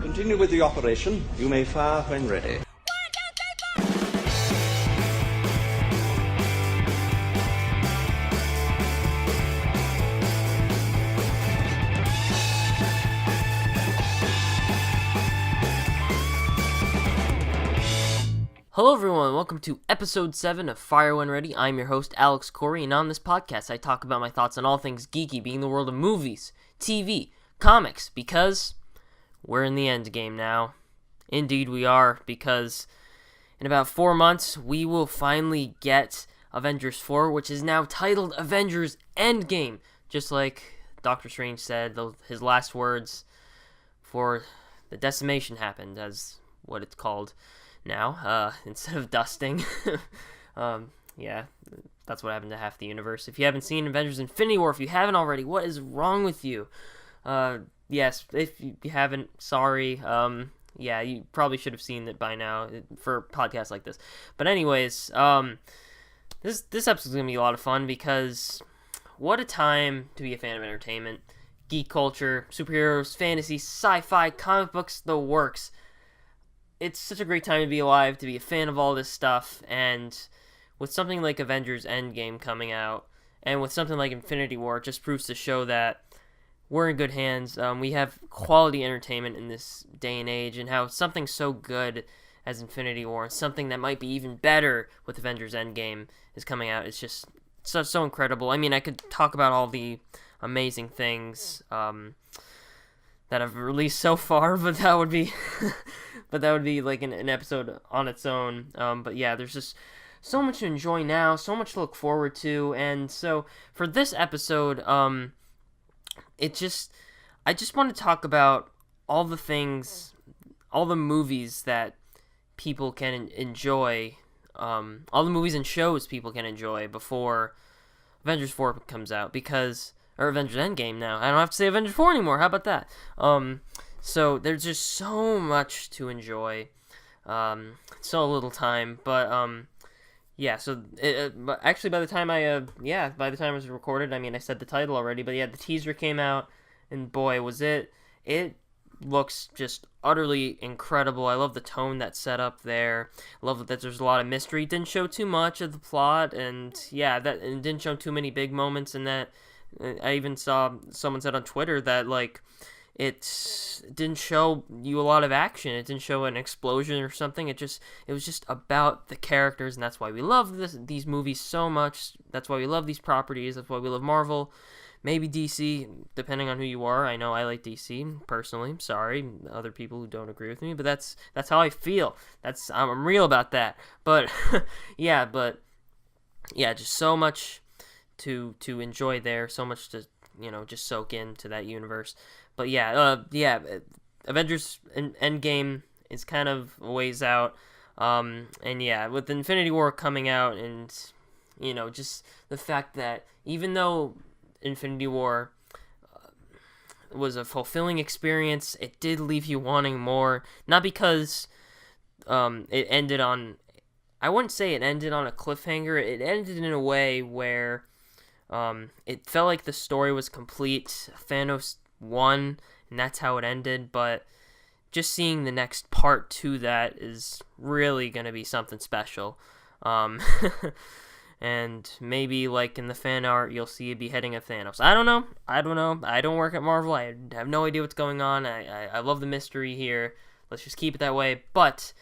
continue with the operation. You may fire when ready. Hello everyone, welcome to episode 7 of Fire When Ready. I'm your host, Alex Corey, and on this podcast I talk about my thoughts on all things geeky, being the world of movies, TV, comics, because we're in the Endgame now. Indeed we are, because in about 4 months we will finally get Avengers 4, which is now titled Avengers Endgame. Just like Doctor Strange said, his last words for the decimation happened, as what it's called now, instead of dusting. Yeah, that's what happened to half the universe. If you haven't seen Avengers Infinity War, if you haven't already, what is wrong with you? Yes, if you haven't, sorry. Yeah, you probably should have seen it by now for podcasts like this. But anyways, this episode's gonna be a lot of fun because what a time to be a fan of entertainment, geek culture, superheroes, fantasy, sci-fi, comic books, the works. It's such a great time to be alive, to be a fan of all this stuff, and with something like Avengers Endgame coming out, and with something like Infinity War, it just proves to show that we're in good hands. We have quality entertainment in this day and age, and how something so good as Infinity War, and something that might be even better with Avengers Endgame is coming out. It's just so incredible. I mean, I could talk about all the amazing things that I've released so far, but that would be like an episode on its own. But yeah, there's just so much to enjoy now, so much to look forward to, and so for this episode, I just want to talk about all the things, all the movies that people can enjoy, all the movies and shows people can enjoy before Avengers 4 comes out, or Avengers Endgame now. I don't have to say Avengers 4 anymore. How about that? So there's just so much to enjoy. So little time, but yeah. So but actually, by the time it was recorded, I mean, I said the title already, but yeah, the teaser came out, and boy, was it looks just utterly incredible. I love the tone that's set up there. I love that there's a lot of mystery. It didn't show too much of the plot, and yeah, it didn't show too many big moments in that. I even saw someone said on Twitter that, like, it didn't show you a lot of action. It didn't show an explosion or something. It was just about the characters, and that's why we love these movies so much. That's why we love these properties. That's why we love Marvel, maybe DC, depending on who you are. I know I like DC personally. Sorry, other people who don't agree with me, but that's how I feel. I'm real about that. But yeah, just so much to enjoy there, so much to just soak into that universe. But yeah, Avengers Endgame is kind of a ways out, and yeah, with Infinity War coming out, and just the fact that even though Infinity War was a fulfilling experience, it did leave you wanting more. Not because it ended on, I wouldn't say it ended on a cliffhanger. It ended in a way where it felt like the story was complete. Thanos won, and that's how it ended, but just seeing the next part to that is really going to be something special. And maybe, like, in the fan art, you'll see a beheading of Thanos. I don't know. I don't work at Marvel. I have no idea what's going on. I love the mystery here. Let's just keep it that way. But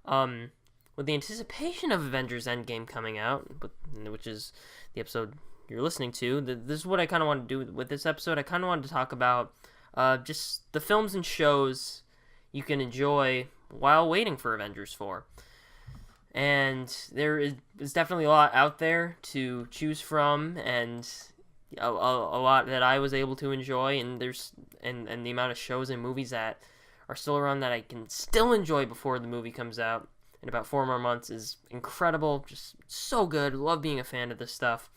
with the anticipation of Avengers Endgame coming out, which is the episode you're listening to, this is what I kind of want to do with this episode. I kind of wanted to talk about just the films and shows you can enjoy while waiting for Avengers 4. And there is definitely a lot out there to choose from, and a lot that I was able to enjoy, and and the amount of shows and movies that are still around that I can still enjoy before the movie comes out in about 4 more months is incredible. Just so good. Love being a fan of this stuff.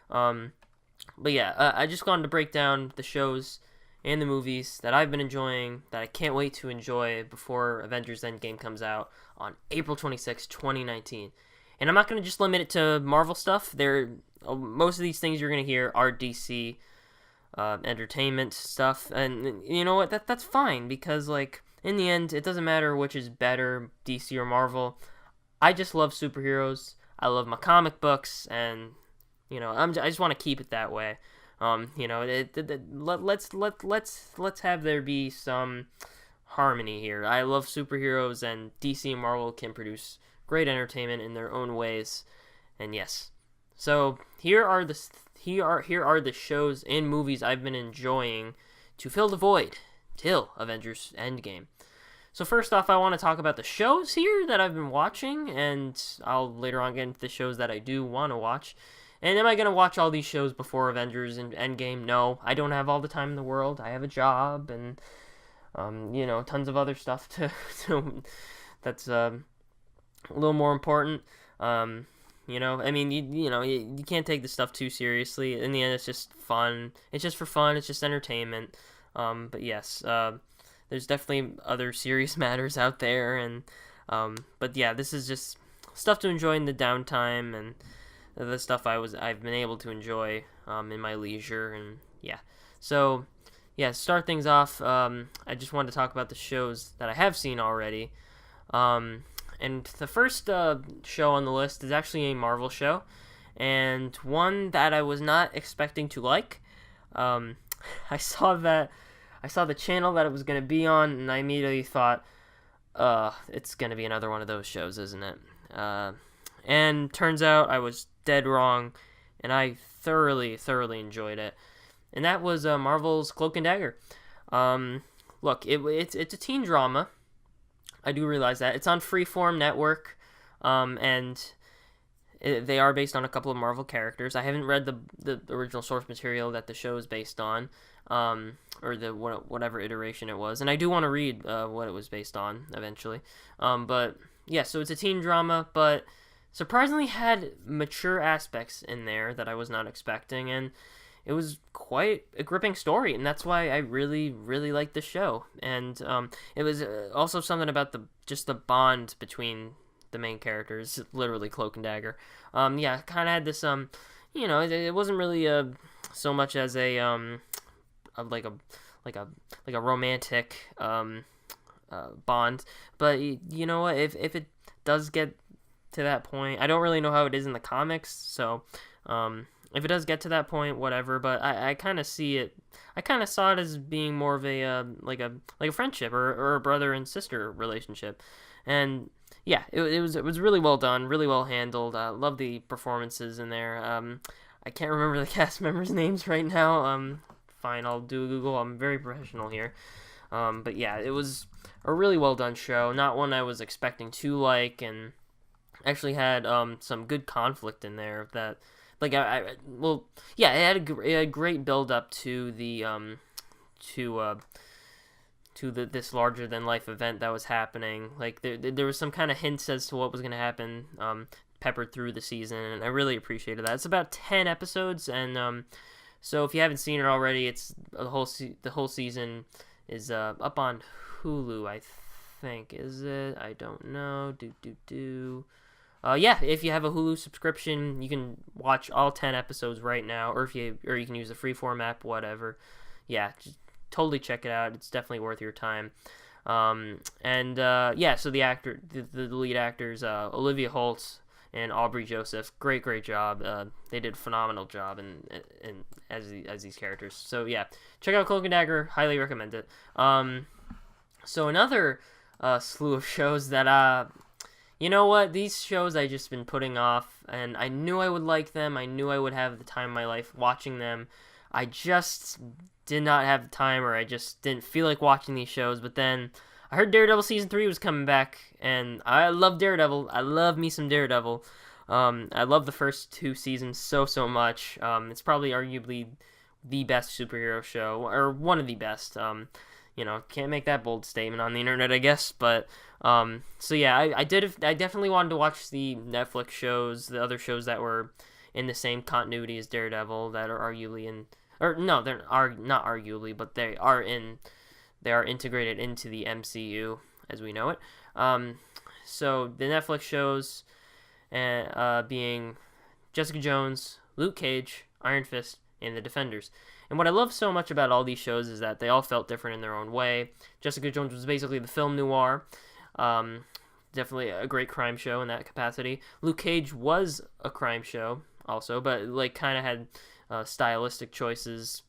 But yeah, I just wanted to break down the shows and the movies that I've been enjoying that I can't wait to enjoy before Avengers Endgame comes out on April 26, 2019. And I'm not going to just limit it to Marvel stuff. Most of these things you're going to hear are DC entertainment stuff, and you know what? That's fine, because like in the end, it doesn't matter which is better, DC or Marvel. I just love superheroes. I love my comic books, and I just want to keep it that way. Let's have there be some harmony here. I love superheroes, and DC and Marvel can produce great entertainment in their own ways. And yes, so here are the shows and movies I've been enjoying to fill the void till Avengers Endgame. So first off, I want to talk about the shows here that I've been watching, and I'll later on get into the shows that I do want to watch. And am I going to watch all these shows before Avengers and Endgame? No, I don't have all the time in the world. I have a job and, tons of other stuff that's a little more important. You can't take this stuff too seriously. In the end, it's just fun. It's just for fun. It's just entertainment. But yes, there's definitely other serious matters out there. And but yeah, this is just stuff to enjoy in the downtime and the stuff I've been able to enjoy in my leisure. And yeah, so yeah, start things off. I just wanted to talk about the shows that I have seen already. And the first show on the list is actually a Marvel show, and one that I was not expecting to like. I saw the channel that it was going to be on, and I immediately thought, it's going to be another one of those shows, isn't it? And turns out I was dead wrong, and I thoroughly enjoyed it. And that was Marvel's Cloak and Dagger. Look, it's a teen drama. I do realize that. It's on Freeform Network, and they are based on a couple of Marvel characters. I haven't read the original source material that the show is based on, or the whatever iteration it was. And I do want to read what it was based on eventually. But yeah, so it's a teen drama, but surprisingly had mature aspects in there that I was not expecting, and it was quite a gripping story, and that's why I really liked the show. And it was also something about the bond between the main characters, literally Cloak and Dagger. Yeah, kind of had this it wasn't really so much as a like a romantic bond, but you know what? If it does get to that point, I don't really know how it is in the comics, so if it does get to that point, whatever. But I kind of see it. I kind of saw it as being more of a like a friendship or a brother and sister relationship, and yeah, it was really well done, really well handled. Love the performances in there. I can't remember the cast members' names right now. Fine, I'll do a Google. I'm very professional here. But yeah, it was a really well done show. Not one I was expecting to like, and actually had some good conflict in there that. Like it had a great build up to the this larger than life event that was happening. Like there was some kind of hints as to what was going to happen, peppered through the season, and I really appreciated that. It's about 10 episodes, and so if you haven't seen it already, it's the whole season is up on Hulu, I think. Is it? I don't know. Yeah, if you have a Hulu subscription, you can watch all 10 episodes right now, or you can use the Freeform app, whatever. Yeah, just totally check it out. It's definitely worth your time. So the lead actors, Olivia Holt and Aubrey Joseph, great job. They did a phenomenal job in as these characters. So yeah, check out Cloak and Dagger. Highly recommend it. So another slew of shows that you know what? These shows I just been putting off, and I knew I would like them. I knew I would have the time of my life watching them. I just did not have the time, or I just didn't feel like watching these shows. But then I heard Daredevil Season 3 was coming back, and I love Daredevil. I love me some Daredevil. I love the first 2 seasons so much. It's probably arguably the best superhero show, or one of the best. Can't make that bold statement on the internet, I guess, but so yeah, I definitely wanted to watch the Netflix shows, the other shows that were in the same continuity as Daredevil, that are arguably not arguably, but they are integrated into the MCU as we know it. So the Netflix shows, being Jessica Jones, Luke Cage, Iron Fist, and The Defenders. And what I love so much about all these shows is that they all felt different in their own way. Jessica Jones was basically the film noir. Definitely a great crime show in that capacity. Luke Cage was a crime show also, but like kind of had stylistic choices,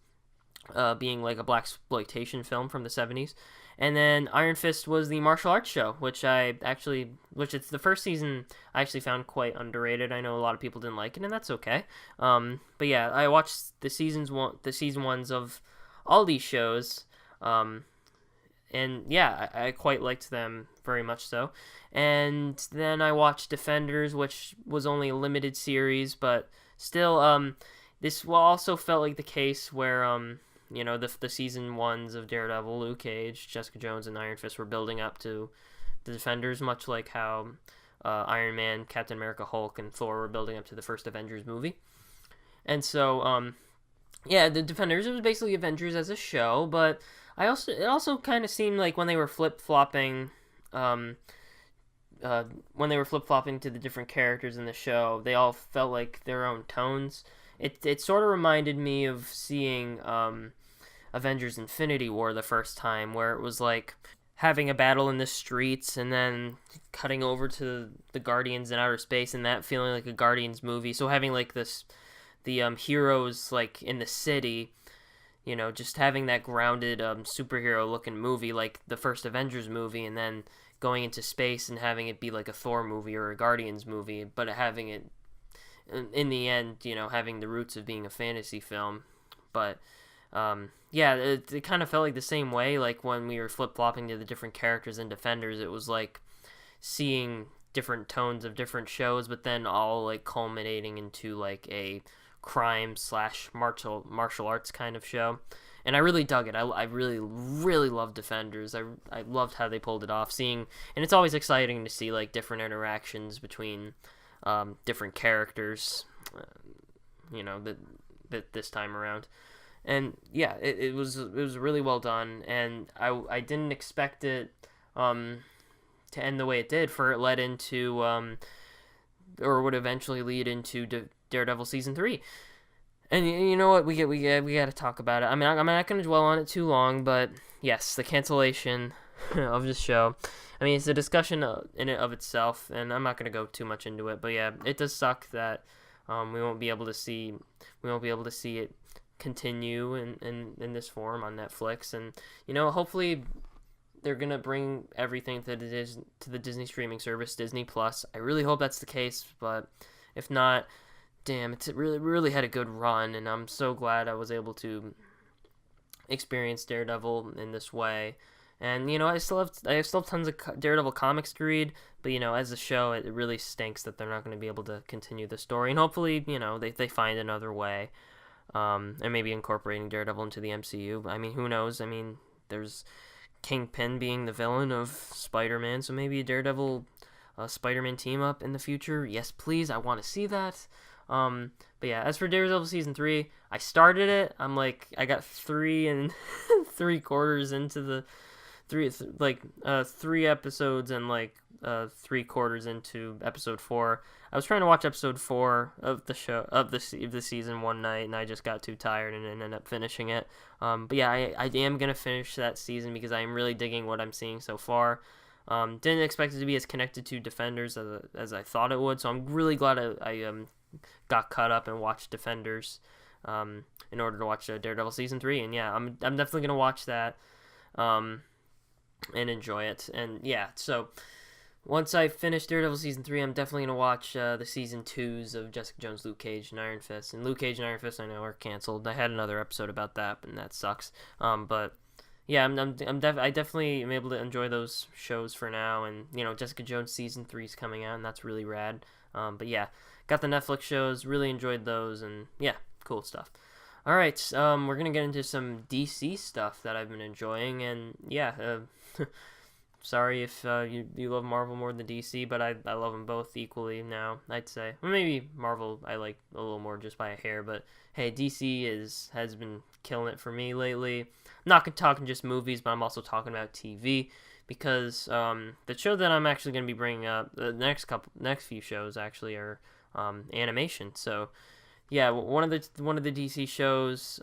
being like a blaxploitation film from the 70s. And then Iron Fist was the martial arts show, which it's the first season I actually found quite underrated. I know a lot of people didn't like it, and that's okay. But yeah, I watched the season ones of all these shows, and yeah, I quite liked them very much so. And then I watched Defenders, which was only a limited series, but still, this also felt like the case where the season ones of Daredevil, Luke Cage, Jessica Jones, and Iron Fist were building up to the Defenders, much like how Iron Man, Captain America, Hulk, and Thor were building up to the first Avengers movie. And so, yeah, the Defenders, it was basically Avengers as a show, but it also kind of seemed like when they were flip-flopping, to the different characters in the show, they all felt like their own tones. It sort of reminded me of seeing Avengers Infinity War the first time, where it was like having a battle in the streets and then cutting over to the Guardians in outer space, and that feeling like a Guardians movie. So having like the heroes like in the city, just having that grounded superhero looking movie like the first Avengers movie, and then going into space and having it be like a Thor movie or a Guardians movie, but having it in the end, having the roots of being a fantasy film. But yeah, it kind of felt like the same way. Like when we were flip-flopping to the different characters in Defenders, it was like seeing different tones of different shows, but then all like culminating into like a crime/martial arts kind of show. And I really dug it. I really, really loved Defenders. I loved how they pulled it off. And it's always exciting to see like different interactions between different characters, that this time around. And yeah, it was really well done, and I didn't expect it to end the way it did, for it led into or would eventually lead into Daredevil season 3. And you know what, we got to talk about it. I mean, I'm not going to dwell on it too long, but yes, the cancellation of the show. I mean, it's a discussion in and of itself, and I'm not going to go too much into it. But yeah, it does suck that we won't be able to see it continue in this form on Netflix. And hopefully they're gonna bring everything to the Disney streaming service, Disney Plus. I really hope that's the case, but if not, damn, it really had a good run, and I'm so glad I was able to experience Daredevil in this way. And I still have tons of Daredevil comics to read, but as a show, it really stinks that they're not going to be able to continue the story. And hopefully, they find another way, and maybe incorporating Daredevil into the MCU. I mean, who knows? I mean, there's Kingpin being the villain of Spider-Man, so maybe a Daredevil Spider-Man team up in the future. Yes, please, I want to see that. But yeah, as for Daredevil season 3, I started it. I got 3 and 3/4 into the 3 episodes and 3/4 into episode 4. I was trying to watch episode 4 of the show of the season one night, and I just got too tired and ended up finishing it. But yeah, I am gonna finish that season because I am really digging what I'm seeing so far. Didn't expect it to be as connected to Defenders as I thought it would, so I'm really glad I got caught up and watched Defenders in order to watch Daredevil season 3. And yeah, I'm definitely gonna watch that and enjoy it. And yeah, so once I finish Daredevil season 3, I'm definitely gonna watch the season 2s of Jessica Jones, Luke Cage, and Iron Fist. And Luke Cage and Iron Fist, I know, are canceled. I had another episode about that, and that sucks. But yeah, I definitely am able to enjoy those shows for now. And Jessica Jones season 3 is coming out, and that's really rad. But yeah, got the Netflix shows, really enjoyed those, and yeah, cool stuff. All right, we're going to get into some DC stuff that I've been enjoying, and yeah, sorry if you love Marvel more than DC, but I love them both equally now, I'd say. Well, maybe Marvel I like a little more just by a hair, but hey, DC has been killing it for me lately. I'm not talking just movies, but I'm also talking about TV, because the show that I'm actually going to be bringing up, the next few shows actually are animation. So yeah, one of the DC shows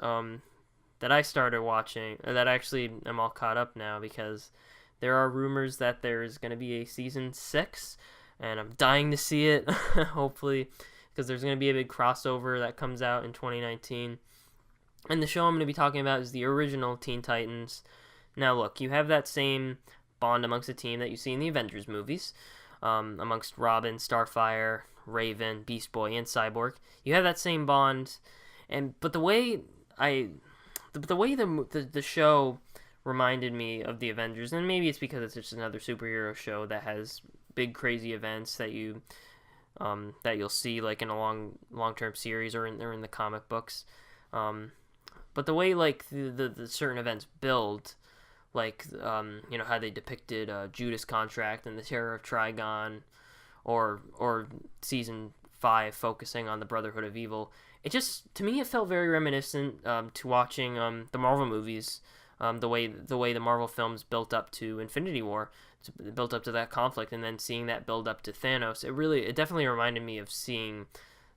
that I started watching, that actually I'm all caught up now, because there are rumors that there's going to be a season 6, and I'm dying to see it, hopefully, because there's going to be a big crossover that comes out in 2019. And the show I'm going to be talking about is the original Teen Titans. Now, look, you have that same bond amongst the team that you see in the Avengers movies, amongst Robin, Starfire, Raven, Beast Boy, and Cyborg. You have that same bond, but the way the show reminded me of the Avengers, and maybe it's because it's just another superhero show that has big crazy events that you'll see like in a long-term series or in the comic books. But the way like the certain events build, like how they depicted Judas Contract and the Terror of Trigon, or season 5 focusing on the Brotherhood of Evil, it just, to me, it felt very reminiscent to watching the Marvel movies, the way the Marvel films built up to Infinity War, built up to that conflict, and then seeing that build up to Thanos. It definitely reminded me of seeing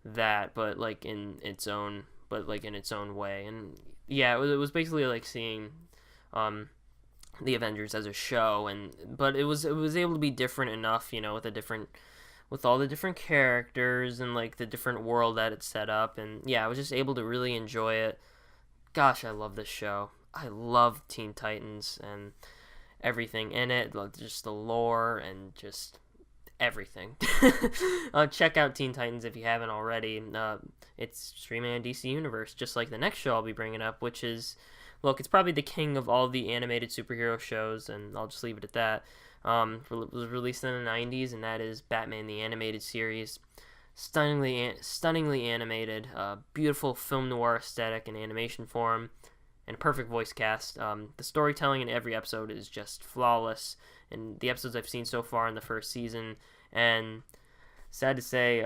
that, but in its own way. And yeah, it was basically like seeing the Avengers as a show, but it was able to be different enough, with all the different characters and like the different world that it's set up. And yeah, I was just able to really enjoy it. Gosh, I love this show. I love Teen Titans and everything in it, just the lore and just everything. Check out Teen Titans if you haven't already. It's streaming on DC Universe, just like the next show I'll be bringing up, which is, look, it's probably the king of all the animated superhero shows, and I'll just leave it at that. It was released in the 90s, and that is Batman the Animated Series. Stunningly animated, beautiful film noir aesthetic and animation form, and a perfect voice cast. The storytelling in every episode is just flawless, and the episodes I've seen so far in the first season. And sad to say,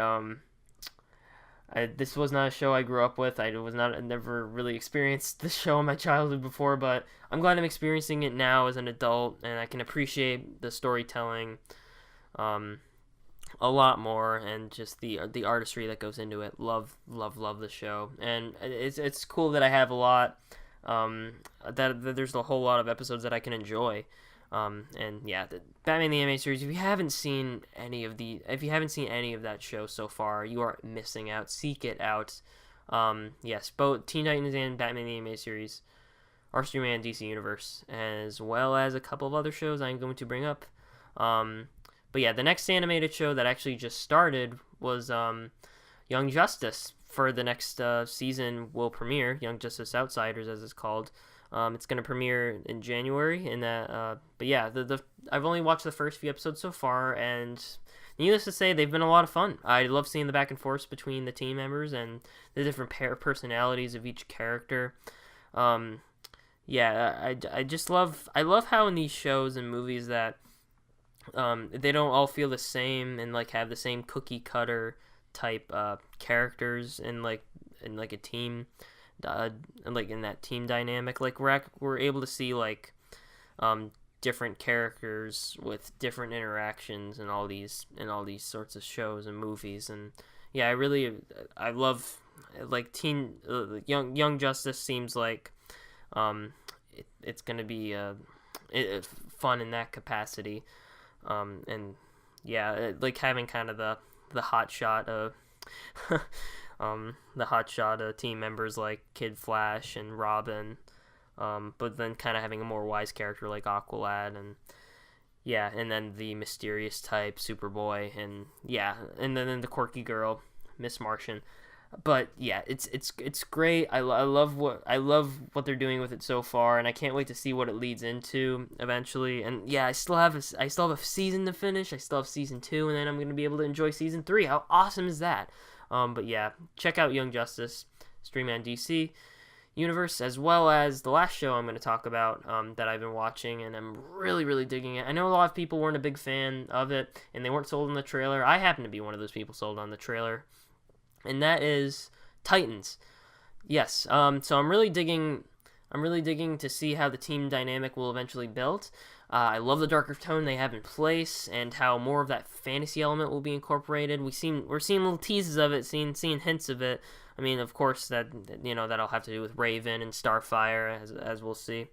this was not a show I grew up with. I never really experienced this show in my childhood before, but I'm glad I'm experiencing it now as an adult, and I can appreciate the storytelling a lot more, and just the artistry that goes into it. Love the show, and it's cool that I have a lot. That there's a whole lot of episodes that I can enjoy. And yeah, the Batman the Animated Series, if you haven't seen any of that show so far, you are missing out. Seek it out. Yes, both Teen Titans and Batman the Animated Series are streaming on DC Universe, as well as a couple of other shows I'm going to bring up. But yeah, the next animated show that actually just started was Young Justice. For the next season will premiere, Young Justice Outsiders as it's called. It's going to premiere in January, but yeah, I've only watched the first few episodes so far, and needless to say, they've been a lot of fun. I love seeing the back and forth between the team members and the different personalities of each character. Yeah, I just love how in these shows and movies that they don't all feel the same and like have the same cookie cutter type characters in a team. And like in that team dynamic, like we're able to see like different characters with different interactions and all these sorts of shows and movies. And yeah, I love like Young Justice. Seems like it's gonna be fun in that capacity. And yeah, like having kind of the hot shot of team members like Kid Flash and Robin, but then kind of having a more wise character like Aqualad, and yeah, and then the mysterious type Superboy, and yeah, and then the quirky girl Miss Martian. But yeah, it's great. I love what they're doing with it so far, and I can't wait to see what it leads into eventually. And yeah, I still have a season to finish. I still have season 2, and then I'm gonna be able to enjoy season 3. How awesome is that? But yeah, check out Young Justice, streaming on DC Universe, as well as the last show I'm going to talk about that I've been watching, and I'm really, really digging it. I know a lot of people weren't a big fan of it, and they weren't sold on the trailer. I happen to be one of those people sold on the trailer, and that is Titans. Yes, so I'm really digging to see how the team dynamic will eventually build. I love the darker tone they have in place, and how more of that fantasy element will be incorporated. We're seeing little teases of it, seeing hints of it. I mean, of course, that'll have to do with Raven and Starfire, as we'll see,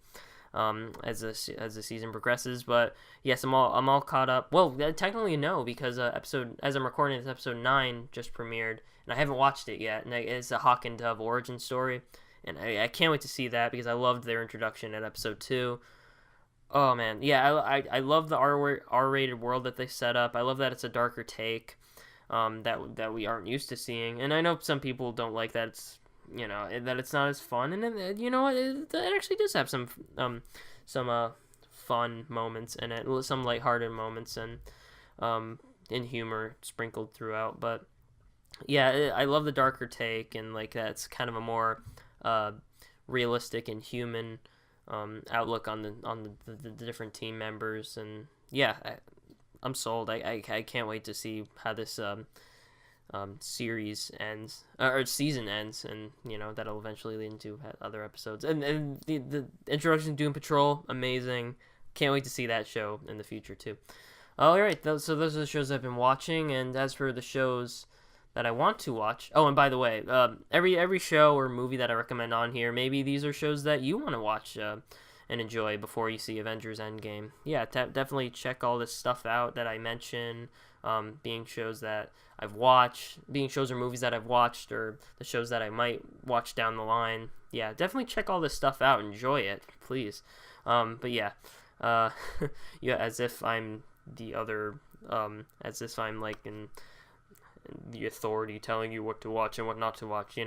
as the season progresses. But yes, I'm all caught up. Well, technically no, because as I'm recording this, episode 9 just premiered, and I haven't watched it yet. And it's a Hawk and Dove origin story, and I can't wait to see that because I loved their introduction at episode 2. Oh man, yeah, I love the R-rated world that they set up. I love that it's a darker take, that we aren't used to seeing. And I know some people don't like that it's that it's not as fun. And then, you know what, it actually does have some fun moments in it, some lighthearted moments, and humor sprinkled throughout. But yeah, I love the darker take, and like that's kind of a more realistic and human outlook on the different team members. And yeah, I'm sold. I can't wait to see how this series ends, or season ends, and that'll eventually lead into other episodes. And the introduction to Doom Patrol, amazing. Can't wait to see that show in the future too. All right, so those are the shows I've been watching. And as for the shows that I want to watch, oh, and by the way, every show or movie that I recommend on here, maybe these are shows that you want to watch and enjoy before you see Avengers Endgame. Yeah, definitely check all this stuff out that I mentioned, being shows that I've watched, being shows or movies that I've watched, or the shows that I might watch down the line. Yeah, definitely check all this stuff out. Enjoy it, please. But yeah, yeah, as if I'm the other, as if I'm like in the authority telling you what to watch and what not to watch.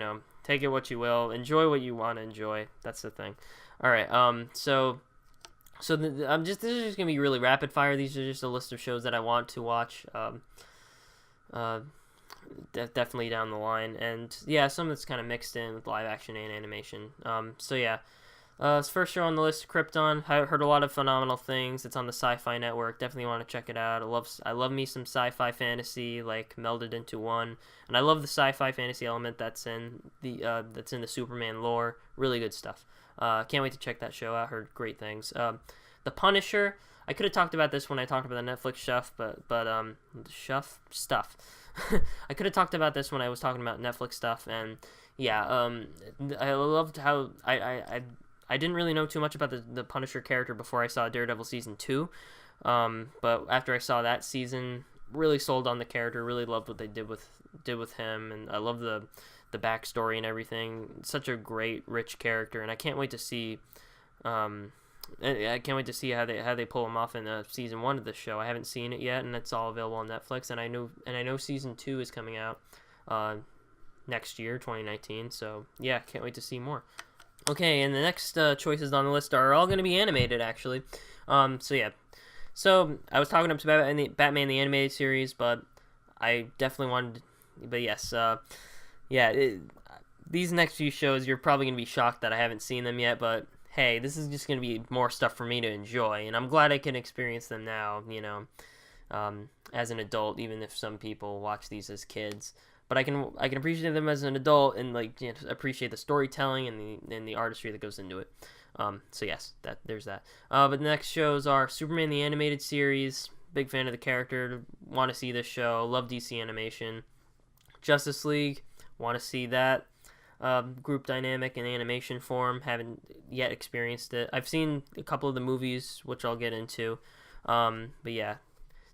Take it what you will, enjoy what you want to enjoy. That's the thing. All right, so this is just gonna be really rapid fire. These are just a list of shows that I want to watch, definitely down the line. And yeah, some that's kind of mixed in with live action and animation. So yeah, this first show on the list, Krypton. I heard a lot of phenomenal things. It's on the Sci-Fi Network. Definitely want to check it out. I love me some sci-fi fantasy, like melded into one, and I love the sci-fi fantasy element that's in the Superman lore. Really good stuff. Can't wait to check that show out. Heard great things. The Punisher. I could have talked about this when I talked about the Netflix stuff, but stuff. I could have talked about this when I was talking about Netflix stuff, and yeah, I loved how I didn't really know too much about the Punisher character before I saw Daredevil season 2, but after I saw that season, really sold on the character. Really loved what they did with him, and I love the backstory and everything. Such a great, rich character, and I can't wait to see. I can't wait to see how they pull him off in season 1 of the show. I haven't seen it yet, and it's all available on Netflix. And I know season 2 is coming out next year, 2019. So yeah, can't wait to see more. Okay, and the next choices on the list are all going to be animated, actually. So yeah, so I was talking up to Batman the animated series, but I definitely wanted. But yes, these next few shows, you're probably going to be shocked that I haven't seen them yet, but hey, this is just going to be more stuff for me to enjoy, and I'm glad I can experience them now, as an adult, even if some people watch these as kids. But I can appreciate them as an adult and appreciate the storytelling and the artistry that goes into it. So yes, there's that. But the next shows are Superman the Animated Series. Big fan of the character. Want to see this show. Love DC animation. Justice League. Want to see that group dynamic in animation form. Haven't yet experienced it. I've seen a couple of the movies, which I'll get into. But yeah.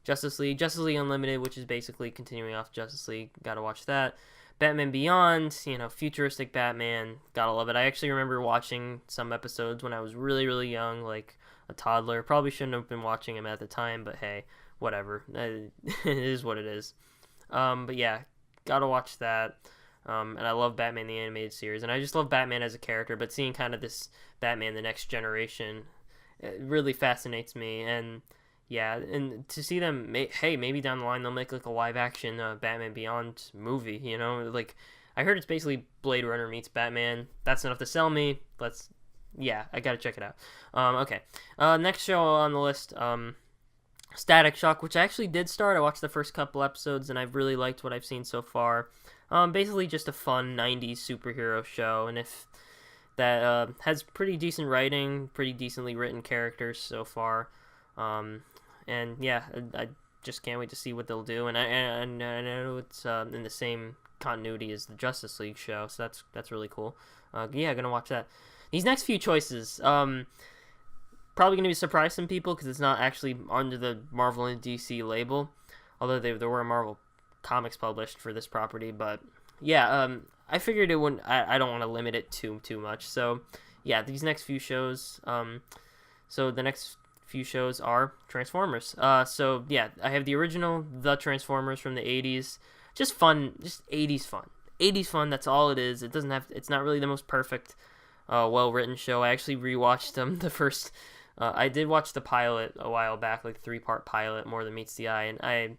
Justice League Unlimited, which is basically continuing off Justice League. Gotta watch that. Batman Beyond, futuristic Batman. Gotta love it. I actually remember watching some episodes when I was really, really young, like a toddler. Probably shouldn't have been watching them at the time, but hey, whatever. It is what it is. But yeah, gotta watch that. And I love Batman the Animated Series. And I just love Batman as a character, but seeing kind of this Batman the Next Generation, it really fascinates me. And yeah, and to see them, maybe down the line they'll make like a live action Batman Beyond movie. Like I heard it's basically Blade Runner meets Batman. That's enough to sell me. I gotta check it out. Okay, next show on the list, Static Shock, which I actually did start. I watched the first couple episodes and I've really liked what I've seen so far. Basically just a fun 90s superhero show, and if that has pretty decent writing, pretty decently written characters so far. And yeah, I just can't wait to see what they'll do. And I know it's in the same continuity as the Justice League show, so that's really cool. Yeah, gonna watch that. These next few choices, probably gonna be a surprise to some people because it's not actually under the Marvel and DC label, although there were Marvel comics published for this property. But yeah, I figured it wouldn't. I don't want to limit it too much. So yeah, these next few shows. So the next few shows are Transformers. So yeah, I have the original The Transformers from the 80s. Just fun, just 80s fun. 80s fun, that's all it is. It's not really the most perfect, well-written show. I actually rewatched them, the first, I did watch the pilot a while back, like 3-part pilot, More Than Meets the Eye, and I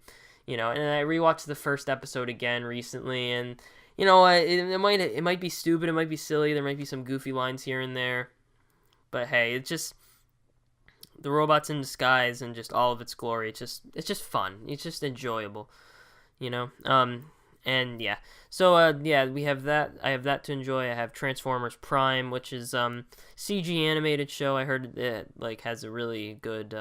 rewatched the first episode again recently, and, it might be stupid, it might be silly, there might be some goofy lines here and there, but hey, it's just the robots in disguise and just all of its glory. It's just fun. It's just enjoyable, and yeah. So yeah, we have that. I have that to enjoy. I have Transformers Prime, which is CG animated show. I heard it has a really good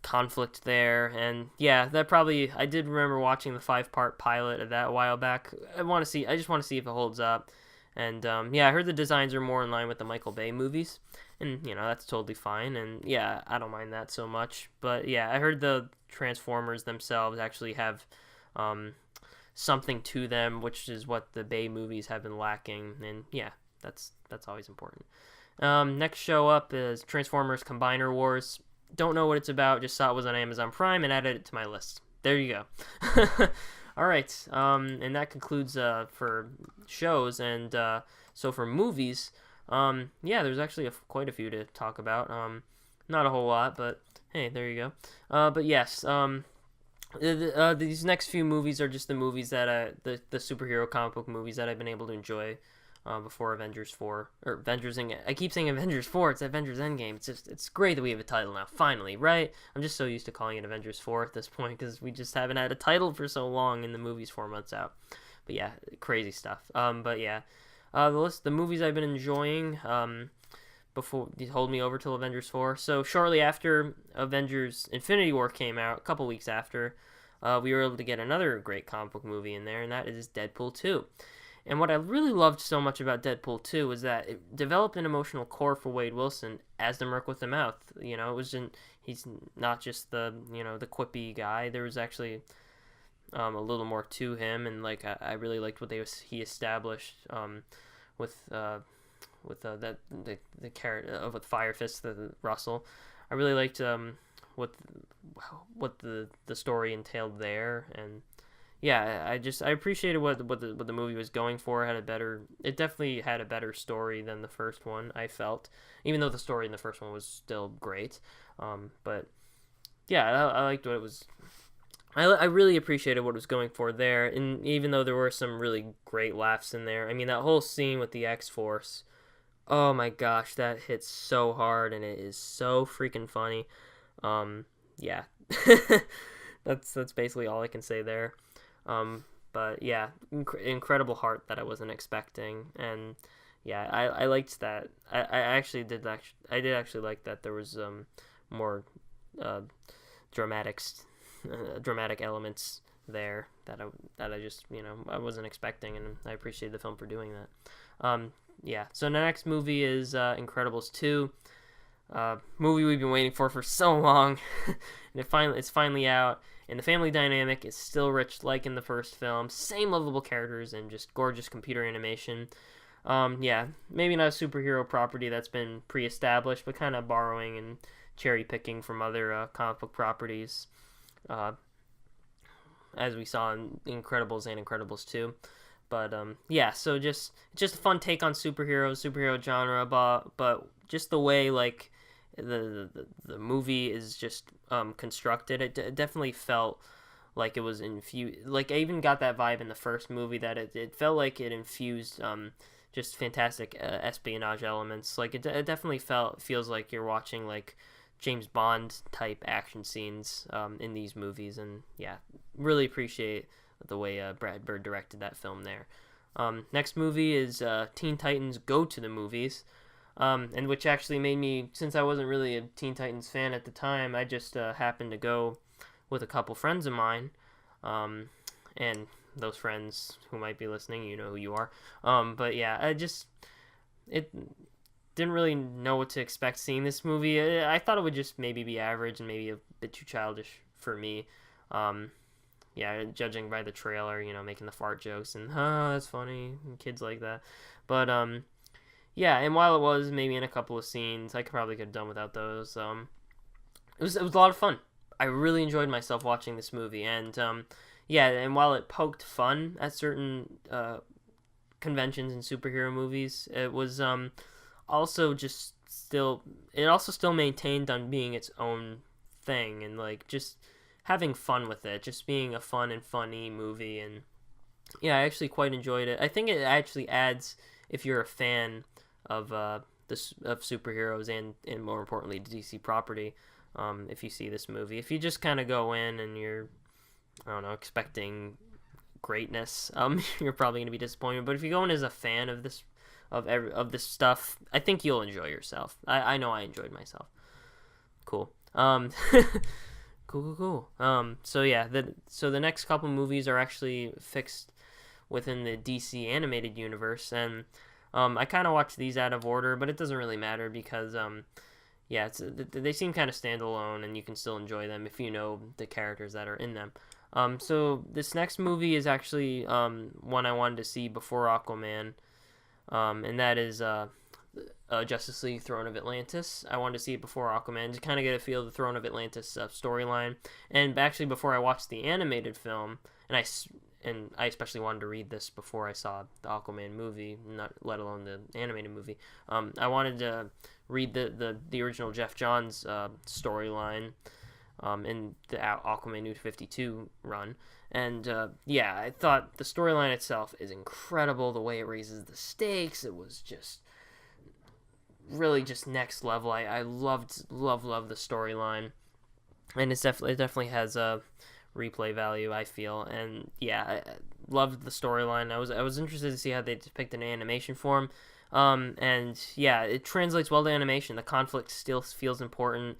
conflict there, and yeah, I did remember watching the 5-part pilot of that a while back. I just want to see if it holds up. And yeah, I heard the designs are more in line with the Michael Bay movies, and that's totally fine. And yeah, I don't mind that so much. But yeah, I heard the Transformers themselves actually have something to them, which is what the Bay movies have been lacking. And yeah, that's always important. Next show up is Transformers Combiner Wars. Don't know what it's about. Just saw it was on Amazon Prime and added it to my list. There you go. All right, and that concludes for shows, and so for movies, yeah, there's actually quite a few to talk about. Not a whole lot, but hey, there you go. But yes, these next few movies are just the movies that the superhero comic book movies that I've been able to enjoy before Avengers 4 or Avengers. I keep saying Avengers 4. It's Avengers Endgame. It's great that we have a title now, finally, right? I'm just so used to calling it Avengers 4 at this point because we just haven't had a title for so long, and the movie's 4 months out. But yeah, crazy stuff. But yeah, the movies I've been enjoying before hold me over till Avengers 4. So shortly after Avengers Infinity War came out, a couple weeks after, we were able to get another great comic book movie in there, and that is Deadpool 2. And what I really loved so much about Deadpool 2 was that it developed an emotional core for Wade Wilson as the Merc with the Mouth. He's not just the the quippy guy. There was actually a little more to him, and I really liked what he established with the character with Fire Fist, the Russell. I really liked what the story entailed there, and yeah, I appreciated what the movie was going for. It definitely had a better story than the first one, I felt, even though the story in the first one was still great. But yeah, I liked what it was. I really appreciated what it was going for there, and even though there were some really great laughs in there. I mean, that whole scene with the X-Force, oh my gosh, that hits so hard, and it is so freaking funny. Yeah, that's basically all I can say there. But yeah, incredible heart that I wasn't expecting, and yeah, I liked that. I did actually like that there was more dramatic elements there that I just I wasn't expecting, and I appreciate the film for doing that. Yeah, so the next movie is Incredibles 2. Movie we've been waiting for so long, and it's finally out, and the family dynamic is still rich like in the first film. Same lovable characters and just gorgeous computer animation. Yeah, maybe not a superhero property that's been pre-established, but kind of borrowing and cherry picking from other comic book properties, as we saw in Incredibles and Incredibles 2. But yeah, so just a fun take on superhero genre, but just the way the movie is just constructed, it definitely felt like it was infused. I even got that vibe in the first movie that it felt like it infused just fantastic espionage elements. It definitely feels like you're watching James Bond type action scenes in these movies, and yeah, really appreciate the way Brad Bird directed that film there. Next movie is Teen Titans Go to the Movies. and which actually made me, since I wasn't really a Teen Titans fan at the time, I just happened to go with a couple friends of mine, and those friends who might be listening, you know who you are. But yeah, it didn't really know what to expect seeing this movie. I thought it would just maybe be average and maybe a bit too childish for me. Yeah, judging by the trailer, making the fart jokes and that's funny, and kids like that. But yeah, and while it was maybe in a couple of scenes, I could have done without those. It was a lot of fun. I really enjoyed myself watching this movie, and yeah, and while it poked fun at certain conventions and superhero movies, it was also just still it also still maintained on being its own thing and like just having fun with it, just being a fun and funny movie. And yeah, I actually quite enjoyed it. I think it actually adds, if you're a fan of of superheroes and more importantly DC property, if you see this movie, if you just kind of go in and you're, I don't know, expecting greatness, you're probably going to be disappointed. But if you go in as a fan of this of this stuff, I think you'll enjoy yourself. I know I enjoyed myself. Cool. Cool. So yeah, the next couple movies are actually fixed within the DC animated universe, and I kind of watched these out of order, but it doesn't really matter because yeah, they seem kind of standalone, and you can still enjoy them if you know the characters that are in them. So this next movie is actually one I wanted to see before Aquaman, and that is Justice League Throne of Atlantis. I wanted to see it before Aquaman to kind of get a feel of the Throne of Atlantis storyline, and actually before I watched the animated film, and I especially wanted to read this before I saw the Aquaman movie, not let alone the animated movie. I wanted to read the original Jeff Johns storyline in the Aquaman New 52 run. And yeah, I thought the storyline itself is incredible. The way it raises the stakes, it was just really just next level. I loved the storyline, and it definitely has a replay value, I feel. And yeah, I loved the storyline. I was interested to see how they depict an animation form. And yeah, it translates well to animation. The conflict still feels important.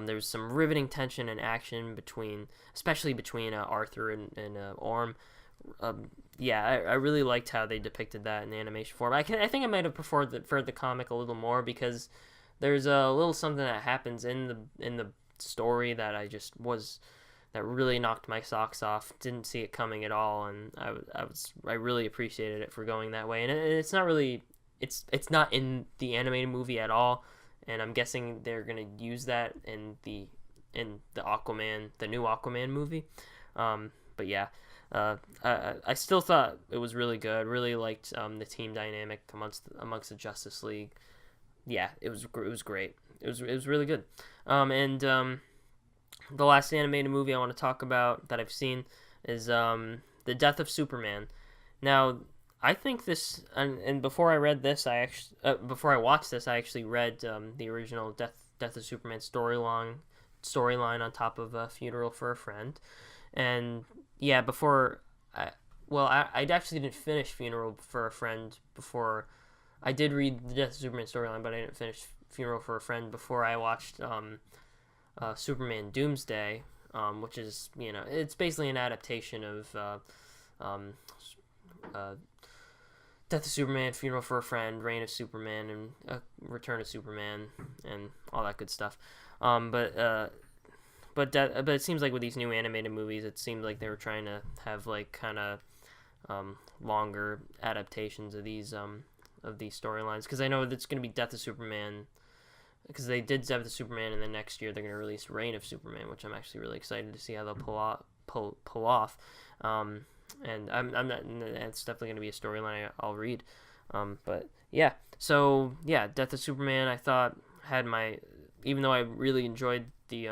There's some riveting tension and action especially between Arthur and Orm. Yeah, I really liked how they depicted that in the animation form. I think I might have preferred the comic a little more, because there's a little something that happens in the story that that really knocked my socks off. Didn't see it coming at all, and I really appreciated it for going that way. And it's not really it's not in the animated movie at all, and I'm guessing they're gonna use that in the Aquaman, the new Aquaman movie. But yeah. I still thought it was really good. Really liked the team dynamic amongst the Justice League. Yeah, it was great. It was really good. And the last animated movie I want to talk about that I've seen is The Death of Superman. Now, I think this, and before I read this, before I watched this, I actually read the original Death of Superman storyline on top of Funeral for a Friend. And yeah, I actually didn't finish Funeral for a Friend before. I did read the Death of Superman storyline, but I didn't finish Funeral for a Friend before I watched Superman Doomsday, which is, it's basically an adaptation of Death of Superman, Funeral for a Friend, Reign of Superman, and Return of Superman, and all that good stuff. But it seems like with these new animated movies, it seemed like they were trying to have like kind of longer adaptations of these storylines, because I know it's going to be Death of Superman, because they did Death of Superman, and then next year they're going to release Reign of Superman, which I'm actually really excited to see how they'll pull off. And I'm not. It's definitely going to be a storyline I'll read. But yeah, so yeah, Death of Superman, I thought even though I really enjoyed the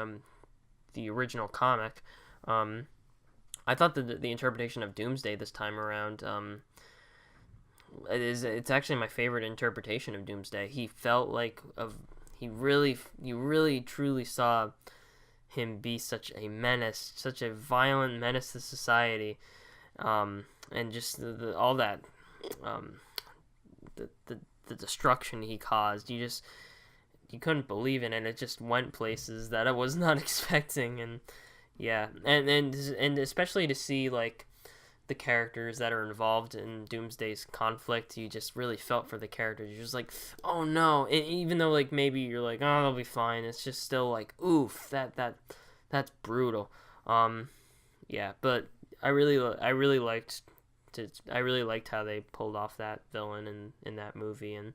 original comic, I thought that the interpretation of Doomsday this time around, it's actually my favorite interpretation of Doomsday. He felt like you really truly saw him be such a menace, such a violent menace to society, and just all that, the destruction he caused. You couldn't believe it, and it just went places that I was not expecting. And yeah, and especially to see like the characters that are involved in Doomsday's conflict, you just really felt for the characters. You're just like, oh no. And even though like maybe you're like, oh, they'll be fine, it's just still like, oof, that's brutal. Yeah, but I really liked how they pulled off that villain in that movie. And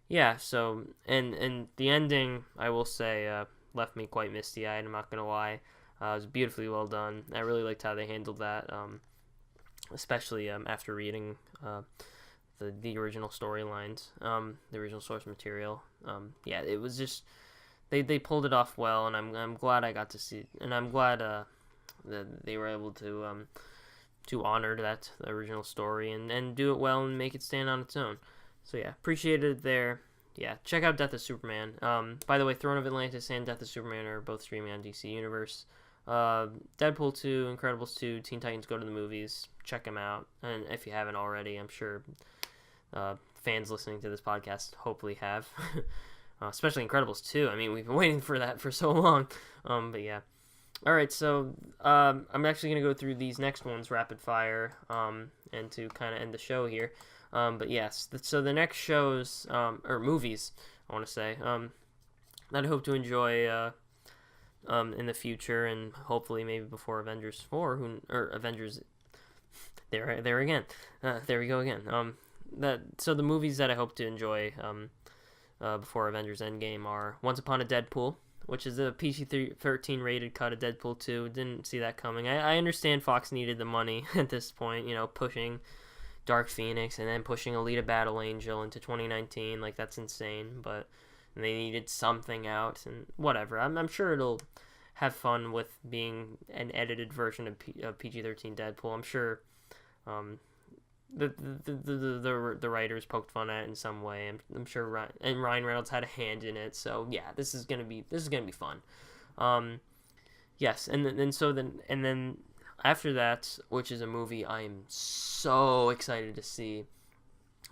yeah, so and the ending, I will say, left me quite misty-eyed. I'm not gonna lie. It was beautifully well done. I really liked how they handled that. Especially after reading the original storylines, the original source material. Yeah, it was just they pulled it off well, and I'm glad I got to see, and I'm glad that they were able to honor that original story and do it well and make it stand on its own. So yeah, appreciated it there. Yeah, check out Death of Superman. By the way, Throne of Atlantis and Death of Superman are both streaming on DC Universe. Deadpool 2, Incredibles 2, Teen Titans Go to the Movies. Check them out. And if you haven't already, I'm sure fans listening to this podcast hopefully have. Especially Incredibles 2. I mean, we've been waiting for that for so long. But yeah. Alright, so I'm actually going to go through these next ones rapid fire and to kind of end the show here. But yes, so the next shows, or movies, I want to say, that I hope to enjoy in the future, and hopefully maybe before Avengers 4, or Avengers, there again, there we go again. So the movies that I hope to enjoy before Avengers Endgame are Once Upon a Deadpool, which is a PG-13 rated cut of Deadpool 2. Didn't see that coming. I understand Fox needed the money at this point, pushing Dark Phoenix and then pushing Alita Battle Angel into 2019, like that's insane, but they needed something out, and whatever. I'm sure it'll have fun with being an edited version of PG-13 Deadpool. I'm sure the writers poked fun at it in some way. I'm sure Ryan Reynolds had a hand in it. So yeah, this is gonna be fun. Yes, and then after that, which is a movie I am so excited to see.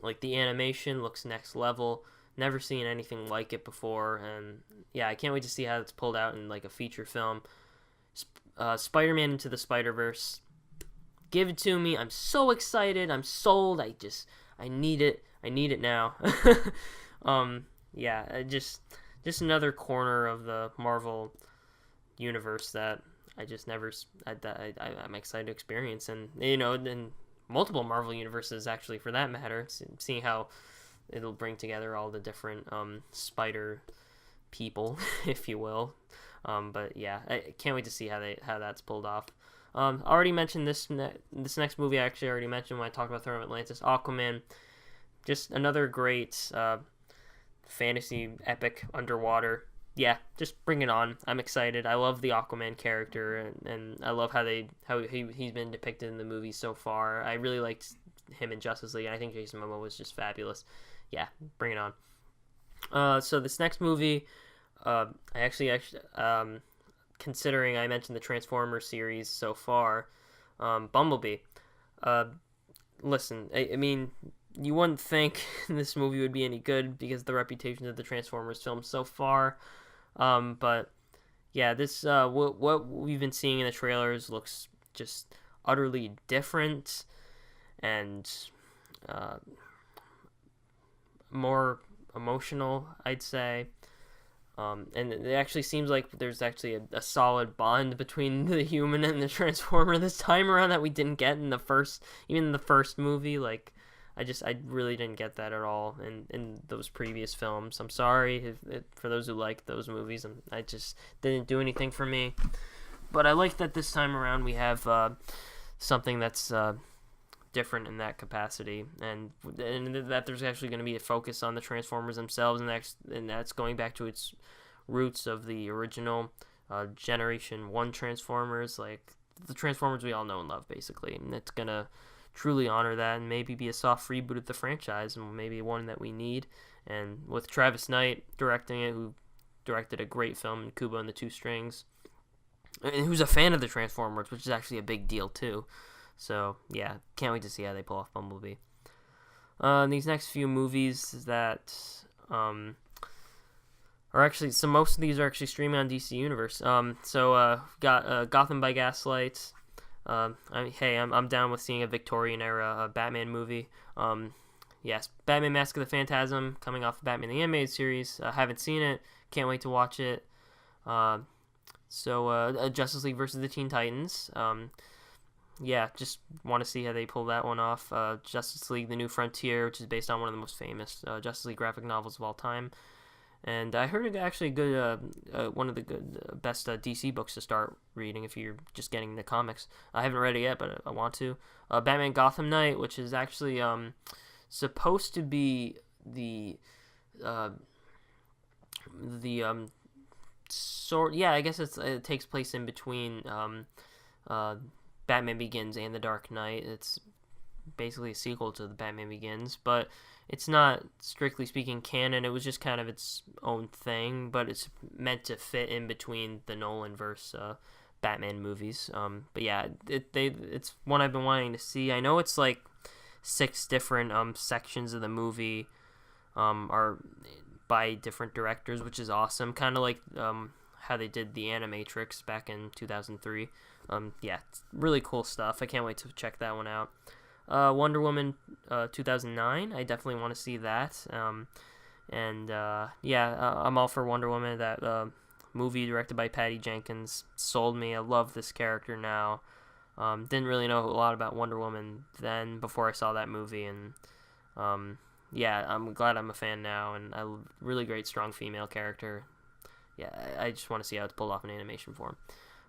Like, the animation looks next level. Never seen anything like it before, and yeah, I can't wait to see how it's pulled out in like a feature film. Spider-Man Into the Spider-Verse. Give it to me. I'm so excited. I'm sold. I need it. I need it now. Yeah, just another corner of the Marvel universe that I just never, I'm excited to experience, and in multiple Marvel universes actually, for that matter, seeing how it'll bring together all the different spider people, if you will. But yeah, I can't wait to see how that's pulled off. I already mentioned this next movie. I actually already mentioned when I talked about Throne of Atlantis, Aquaman. Just another great fantasy epic underwater. Yeah, just bring it on. I'm excited. I love the Aquaman character, and I love how he's been depicted in the movie so far. I really liked him in Justice League, and I think Jason Momoa was just fabulous. Yeah, bring it on. So this next movie, I actually considering I mentioned the Transformers series so far, Bumblebee. Listen, I mean, you wouldn't think this movie would be any good because of the reputation of the Transformers films so far. But yeah, this what we've been seeing in the trailers looks just utterly different and more emotional, I'd say. And it actually seems like there's actually a solid bond between the human and the Transformer this time around that we didn't get in the first movie. Like, I really didn't get that at all in those previous films. I'm sorry for those who liked those movies. I just didn't do anything for me. But I like that this time around we have something that's different in that capacity, and that there's actually going to be a focus on the Transformers themselves, and that's going back to its roots of the original Generation 1 Transformers, like the Transformers we all know and love, basically. And it's going to truly honor that and maybe be a soft reboot of the franchise, and maybe one that we need. And with Travis Knight directing it, who directed a great film, Kubo and the Two Strings, and who's a fan of the Transformers, which is actually a big deal too. So yeah, can't wait to see how they pull off Bumblebee. these next few movies that are actually, so most of these are actually streaming on DC Universe. Got Gotham by Gaslight. I'm down with seeing a Victorian era Batman movie. Yes, Batman Mask of the Phantasm, coming off of Batman the Animated Series. Haven't seen it. Can't wait to watch it. Justice League versus the Teen Titans. Just want to see how they pull that one off. Justice League: The New Frontier, which is based on one of the most famous Justice League graphic novels of all time. And I heard it actually good, one of the best DC books to start reading if you're just getting the comics. I haven't read it yet, but I want to. Batman Gotham Knight, which is actually supposed to be the I guess it takes place in between Batman Begins and The Dark Knight. It's basically a sequel to the Batman Begins, but it's not strictly speaking canon. It was just kind of its own thing, but it's meant to fit in between the Nolan-verse Batman movies. But yeah, it's one I've been wanting to see. I know it's like 6 different sections of the movie are by different directors, which is awesome. Kind of like how they did the Animatrix back in 2003. It's really cool stuff. I can't wait to check that one out. Wonder Woman 2009, I definitely want to see that. I'm all for Wonder Woman. That movie directed by Patty Jenkins sold me. I love this character now. Didn't really know a lot about Wonder Woman then before I saw that movie, and I'm glad I'm a fan now, and a really great, strong female character. Yeah, I just want to see how it's pulled off in animation form.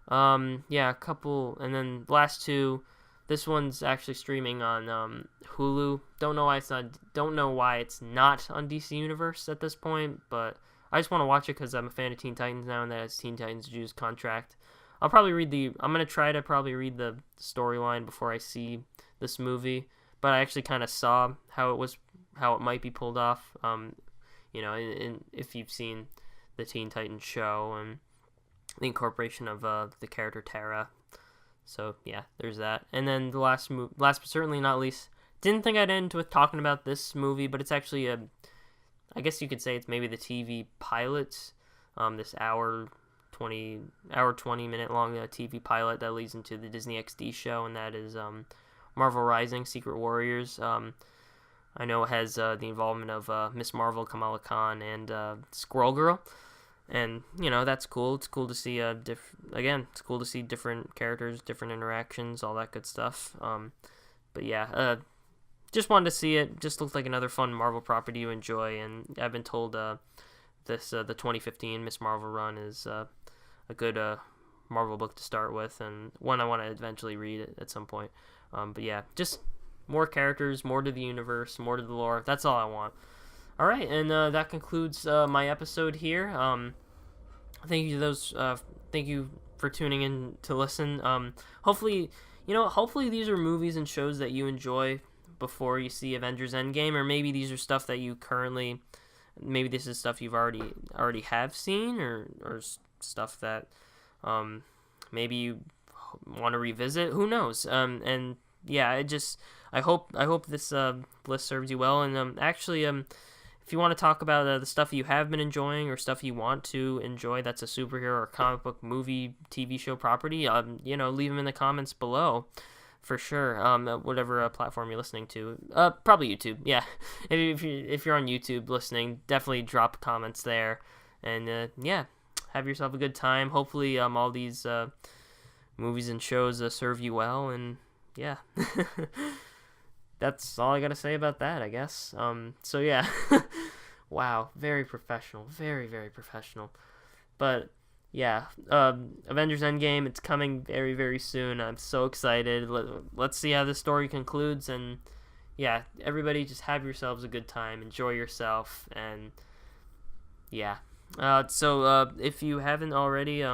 A couple, and then last 2. This one's actually streaming on Hulu. Don't know why it's not on DC Universe at this point, but I just want to watch it because I'm a fan of Teen Titans now, and that has Teen Titans Jew's contract. I'm gonna try to probably read the storyline before I see this movie, but I actually kind of saw how it might be pulled off. If you've seen the Teen Titans show and the incorporation of the character Tara. So yeah, there's that. And then the last but certainly not least, didn't think I'd end with talking about this movie, but it's actually I guess you could say it's maybe the TV pilot. This hour 20 minute long TV pilot that leads into the Disney XD show, and that is Marvel Rising: Secret Warriors. I know it has the involvement of Miss Marvel, Kamala Khan, and Squirrel Girl. And, that's cool. It's cool to see it's cool to see different characters, different interactions, all that good stuff. Just wanted to see it. Just looked like another fun Marvel property to enjoy. And I've been told the 2015 Miss Marvel run is a good Marvel book to start with, and one I want to eventually read at some point. Just more characters, more to the universe, more to the lore. That's all I want. All right, and that concludes my episode here. Thank you for tuning in to listen. Hopefully these are movies and shows that you enjoy before you see Avengers Endgame, or maybe these are stuff that you maybe this is stuff you've already have seen, or stuff that maybe you want to revisit. Who knows? I hope this list serves you well, and if you want to talk about the stuff you have been enjoying or stuff you want to enjoy that's a superhero or comic book, movie, TV show property, leave them in the comments below for sure. Whatever platform you're listening to, probably YouTube. Yeah, if you're on YouTube listening, definitely drop comments there, and have yourself a good time. Hopefully, all these movies and shows serve you well, and yeah. That's all I gotta say about that, I guess. Wow, very professional, very, very professional. But yeah, Avengers Endgame, it's coming very, very soon. I'm so excited. Let's see how the story concludes, and yeah, everybody just have yourselves a good time, enjoy yourself, and yeah. If you haven't already,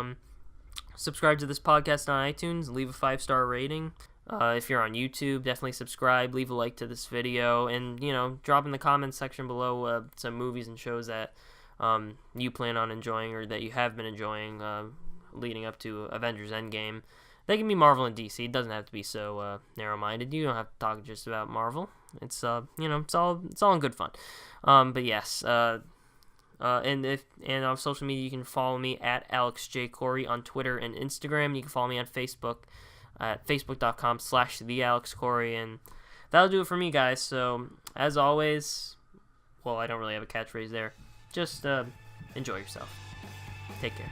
subscribe to this podcast on iTunes, leave a 5-star rating. If you're on YouTube, definitely subscribe, leave a like to this video, and, drop in the comments section below some movies and shows that you plan on enjoying or that you have been enjoying leading up to Avengers Endgame. They can be Marvel and DC. It doesn't have to be so narrow-minded. You don't have to talk just about Marvel. it's it's all in good fun. But yes, and on social media, you can follow me at Alex J. Corey on Twitter and Instagram. You can follow me on Facebook at facebook.com/thealexcorey, and that'll do it for me, guys. So as always, well, I don't really have a catchphrase there. Just enjoy yourself. Take care.